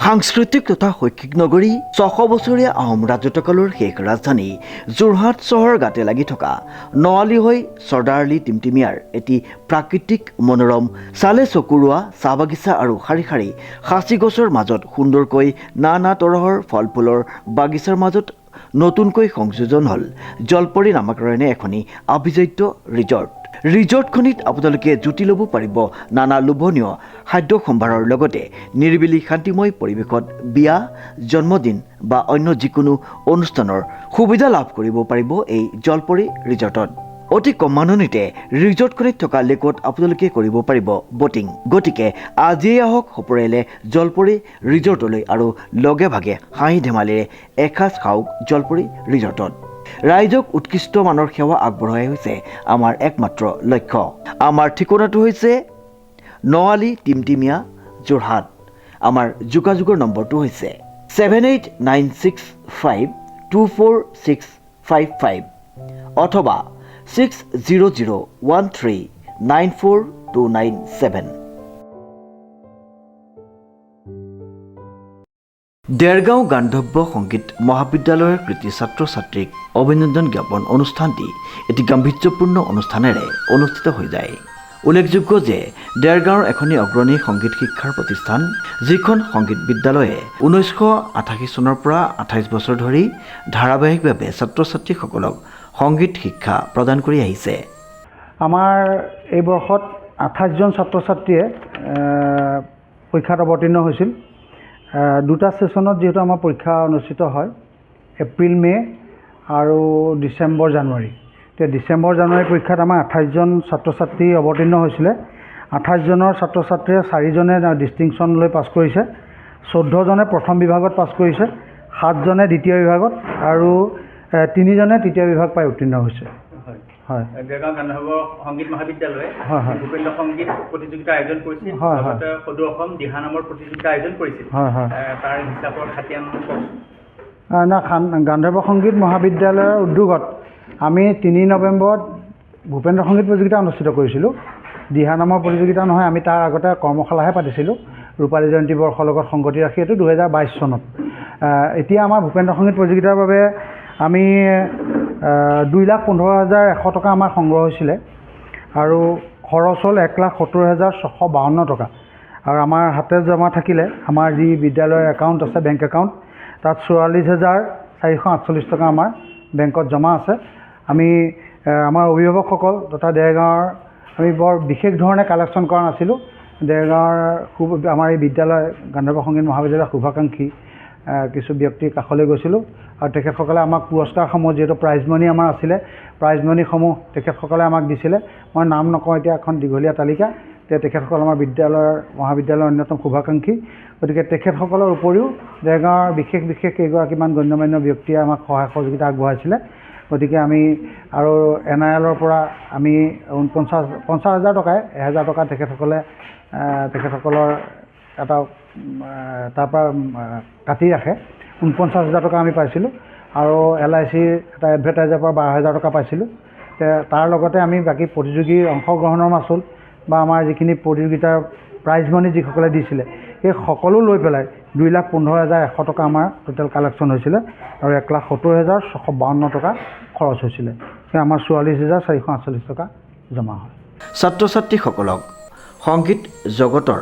সাংস্কৃতিক তথা শৈক্ষিক নগৰী ৬০০ বছৰীয়া আহোম ৰাজত্বকালৰ শেষ ৰাজধানী যোৰহাট চহৰ গাতে লাগি থকা নৱালী হৈ চৰ্দাৰলী টিমটিমিয়াৰ এটি প্ৰাকৃতিক মনোৰম চালে চকুৰোৱা চাহ বাগিচা আৰু শাৰী শাৰী সাঁচি গছৰ মাজত সুন্দৰকৈ নানা তৰহৰ ফল ফুলৰ বাগিচাৰ মাজত নতুনকৈ সংযোজন হ'ল জলপৰী নামাকৰণে এখনি আভিজাত্য ৰিজৰ্টখনিত আপোনালোকে জুতি ল'ব পাৰিব নানা লোভনীয় খাদ্য সম্ভাৰৰ লগতে নিৰিবিলি শান্তিময় পৰিৱেশত বিয়া জন্মদিন বা অন্য যিকোনো অনুষ্ঠানৰ সুবিধা লাভ কৰিব পাৰিব এই জলপৰী ৰিজৰ্টত। অতি কম মানুহনিতে ৰিজৰ্টখনিত থকা লেকত আপোনালোকে কৰিব পাৰিব বটিং। গতিকে আজিয়ে আহক সপৰিয়ালে জলপৰী ৰিজৰ্টলৈ আৰু লগে ভাগে হাঁহি ধেমালিৰে এসাঁজ খাওক জলপৰী ৰিজৰ্টত। ৰাইজক উৎকৃষ্ট মানৰ সেৱা আগবঢ়াই হৈছে আমাৰ একমাত্ৰ লক্ষ্য। আমাৰ ঠিকনাটো হৈছে নৱালী টিমটিমিয়া যোৰহাট। আমাৰ যোগাযোগৰ নম্বৰটো হৈছে 7896524655 অথবা 6001394297। দেৰগাঁও গান্ধব্য সংগীত মহাবিদ্যালয়ৰ কৃতি ছাত্ৰ ছাত্ৰীক অভিনন্দন জ্ঞাপন অনুষ্ঠানটি এটি গাম্ভীৰ্যপূৰ্ণ অনুষ্ঠানেৰে অনুষ্ঠিত হৈ যায়। উল্লেখযোগ্য যে দেৰগাঁৱৰ এখনি অগ্ৰণী সংগীত শিক্ষাৰ প্ৰতিষ্ঠান, যিখন সংগীত বিদ্যালয়ে 1988 চনৰ পৰা 28 বছৰ ধৰি ধাৰাবাহিকভাৱে ছাত্ৰ ছাত্ৰীসকলক সংগীত শিক্ষা প্ৰদান কৰি আহিছে। আমাৰ এই বৰ্ষত 28জন ছাত্ৰ ছাত্ৰীয়ে পৰীক্ষাত অৱতীৰ্ণ হৈছিল। দুটা ছেশ্যনত যিহেতু আমাৰ পৰীক্ষা অনুষ্ঠিত হয়, এপ্ৰিল মে আৰু ডিচেম্বৰ জানুৱাৰী। এতিয়া ডিচেম্বৰ জানুৱাৰী পৰীক্ষাত আমাৰ 28জন ছাত্ৰ ছাত্ৰী অৱতীৰ্ণ হৈছিলে। 28জনৰ ছাত্ৰ ছাত্ৰীয়ে 4জনে ডিষ্টিংশ্যন লৈ পাছ কৰিছে, 14জনে প্ৰথম বিভাগত পাছ কৰিছে, 7জনে দ্বিতীয় বিভাগত আৰু 3জনে তৃতীয় বিভাগ পাই উত্তীৰ্ণ হৈছে। হয়, দেৰগাঁও গান্ধৰ্ব সংগীত মহাবিদ্যালয়ে ভূপেন্দ্ৰ সংগীত প্ৰতিযোগিতা আয়োজন কৰিছিল, লগতে সদৌ অসম দিহানামৰ প্ৰতিযোগিতা আয়োজন কৰিছিল। তাৰ হিচাপৰ খাতিয়ান গান্ধৰ্ব সংগীত মহাবিদ্যালয়ৰ উদ্যোগত আমি 3 নৱেম্বৰত ভূপেন্দ্ৰ সংগীত প্ৰতিযোগিতা অনুষ্ঠিত কৰিছিলোঁ। দিহানামৰ প্ৰতিযোগিতা নহয়, আমি তাৰ আগতে কৰ্মশালাহে পাতিছিলোঁ ৰূপালী জয়ন্তী বৰ্ষৰ লগত সংগতি ৰাখি। এইটো 2022 চনত। এতিয়া আমাৰ ভূপেন্দ্ৰ সংগীত প্ৰতিযোগিতাৰ বাবে আমি 2,15,100 টকা আমাৰ সংগ্ৰহ হৈছিলে আৰু খৰচ হ'ল 1,70,652 টকা। আৰু আমাৰ হাতে জমা থাকিলে আমাৰ যি বিদ্যালয়ৰ একাউণ্ট আছে, বেংক একাউণ্ট, তাত 44,448 টকা আমাৰ বেংকত জমা আছে। আমি আমাৰ অভিভাৱকসকল তথা দেৰগাঁৱৰ আমি বৰ বিশেষ ধৰণে কালেকশ্যন কৰা নাছিলোঁ। দেৰগাঁৱৰ আমাৰ এই বিদ্যালয় গান্ধৰ্ব সংগীত মহাবিদ্যালয়ৰ শুভাকাংক্ষী কিছু ব্যক্তিৰ কাষলৈ গৈছিলোঁ আৰু তেখেতসকলে আমাক পুৰস্কাৰসমূহ, যিহেতু প্ৰাইজ মানি আমাৰ আছিলে, প্ৰাইজ মানিসমূহ তেখেতসকলে আমাক দিছিলে। মই নাম নকওঁ, এতিয়া এখন দীঘলীয়া তালিকা। তেখেতসকল আমাৰ মহাবিদ্যালয়ৰ অন্যতম শুভাকাংক্ষী। গতিকে তেখেতসকলৰ উপৰিও দেৰগাঁৱৰ বিশেষ কেইগৰাকীমান গণ্যমান্য ব্যক্তিয়ে আমাক সহায় সহযোগিতা আগবঢ়াইছিলে। গতিকে আমি আৰু NILৰ পৰা আমি 50,000 টকাই 1,000 টকা তেখেতসকলৰ এটা তাৰ পৰা কাটি ৰাখে 49,000 টকা আমি পাইছিলোঁ আৰু LICৰ এটা এডভাৰটাইজৰ পৰা 12,000 টকা পাইছিলোঁ। তাৰ লগতে আমি বাকী প্ৰতিযোগীৰ অংশগ্ৰহণৰ মাচুল বা আমাৰ যিখিনি প্ৰতিযোগিতাৰ প্ৰাইজ মানি যিসকলে দিছিলে, সেই সকলো লৈ পেলাই 2,15,100 টকা আমাৰ টোটেল কালেকশ্যন হৈছিলে আৰু 1,70,652 টকা খৰচ হৈছিলে। সেই আমাৰ 44,448 টকা জমা হয়। ছাত্ৰ ছাত্ৰীসকলক সংগীত জগতৰ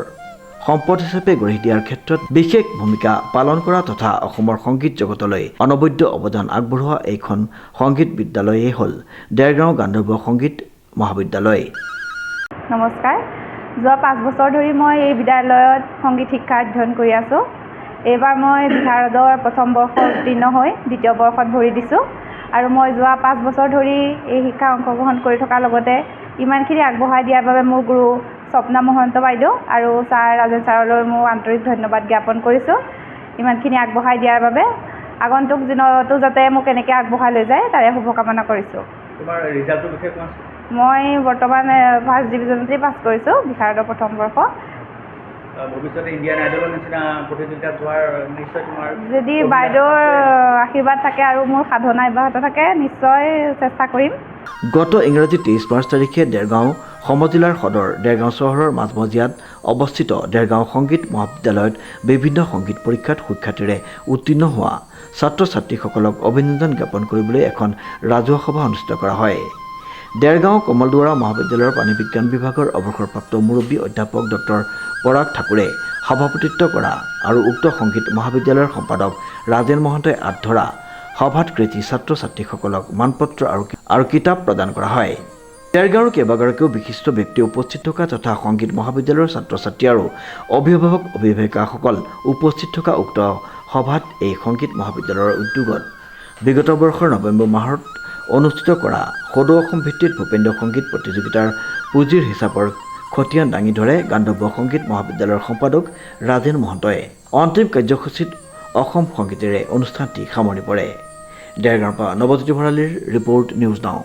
সম্পদ হিচাপে গঢ়ি দিয়াৰ ক্ষেত্ৰত বিশেষ ভূমিকা পালন কৰা তথা অসমৰ সংগীত জগতলৈ অনবদ্য অৱদান আগবঢ়োৱা এইখন সংগীত বিদ্যালয়েই হ'ল দেৰগাঁও গান্ধৰ্ব সংগীত মহাবিদ্যালয়। নমস্কাৰ। যোৱা 5 বছৰ ধৰি মই এই বিদ্যালয়ত সংগীত শিক্ষা অধ্যয়ন কৰি আছোঁ। এইবাৰ মই বিশাৰদৰ প্ৰথম বৰ্ষ উত্তীৰ্ণ হৈ দ্বিতীয় বৰ্ষত ভৰি দিছোঁ আৰু মই যোৱা 5 বছৰ ধৰি এই শিক্ষা অংশগ্ৰহণ কৰি থকাৰ লগতে ইমানখিনি আগবঢ়াই দিয়াৰ বাবে মোৰ গুৰু স্বপ্না মহন্ত বাইদেউ আৰু ছাৰ ৰাজেন ছাৰলৈ মোৰ আন্তৰিক ধন্যবাদ জ্ঞাপন কৰিছোঁ ইমানখিনি আগবঢ়াই দিয়াৰ বাবে। আগন্তুক দিনতো যাতে মোক এনেকৈ আগবঢ়াই লৈ যায় তাৰে শুভকামনা কৰিছোঁ। তোমাৰ ৰিজাল্টৰ বিষয়ে কোৱাচোন। মই বৰ্তমান ফাৰ্ষ্ট ডিভিজনতে পাছ কৰিছোঁ বিশাৰদৰ প্ৰথম বৰ্ষ। ভৱিষ্যতে ইণ্ডিয়ান আইডলৰ নিচিনা প্ৰতিযোগিতাত যোৱাৰ নিশ্চয় তোমাৰ যদি বাইদেউৰ আশীৰ্বাদ থাকে আৰু মোৰ সাধনা অব্যাহত থাকে, নিশ্চয় চেষ্টা কৰিম। গত ইংৰাজী 23 মাৰ্চ তাৰিখে দেৰগাঁও সমজিলাৰ সদৰ দেৰগাঁও চহৰৰ মাজমজিয়াত অৱস্থিত দেৰগাঁও সংগীত মহাবিদ্যালয়ত বিভিন্ন সংগীত পৰীক্ষাত সুখ্যাতিৰে উত্তীৰ্ণ হোৱা ছাত্ৰ ছাত্ৰীসকলক অভিনন্দন জ্ঞাপন কৰিবলৈ এখন ৰাজহুৱা সভা অনুষ্ঠিত কৰা হয়। দেৰগাঁও কমলদুৱাৰা মহাবিদ্যালয়ৰ পানী বিজ্ঞান বিভাগৰ অৱসৰপ্ৰাপ্ত মুৰব্বী অধ্যাপক ডক্টৰ পৰাগ ঠাকুৰে সভাপতিত্ব কৰা আৰু উক্ত সংগীত মহাবিদ্যালয়ৰ সম্পাদক ৰাজেন মহন্তই আঁত ধৰা সভাত কৃতি ছাত্ৰ ছাত্ৰীসকলক মানপত্ৰ আৰু কিতাপ প্ৰদান কৰা হয়। দেৰগাঁৱৰ কেইবাগৰাকীও বিশিষ্ট ব্যক্তি উপস্থিত থকা তথা সংগীত মহাবিদ্যালয়ৰ ছাত্ৰ ছাত্ৰী আৰু অভিভাৱক অভিভাৱিকাসকল উপস্থিত থকা উক্ত সভাত এই সংগীত মহাবিদ্যালয়ৰ উদ্যোগত বিগত বৰ্ষৰ নৱেম্বৰ মাহত অনুষ্ঠিত কৰা সদৌ অসম ভিত্তিত ভূপেন্দ্ৰ সংগীত প্ৰতিযোগিতাৰ পুঁজিৰ হিচাপৰ খতিয়ান দাঙি ধৰে গান্ধৰ্ব সংগীত মহাবিদ্যালয়ৰ সম্পাদক ৰাজেন মহন্তই। অন্তিম কাৰ্যসূচীত অসম সংগীতেৰে অনুষ্ঠানটি সামৰণি পৰে। দেৰগাঁৱৰ পৰা নৱজ্যোতি ভৰালীৰ ৰিপৰ্ট নিউজ নাও।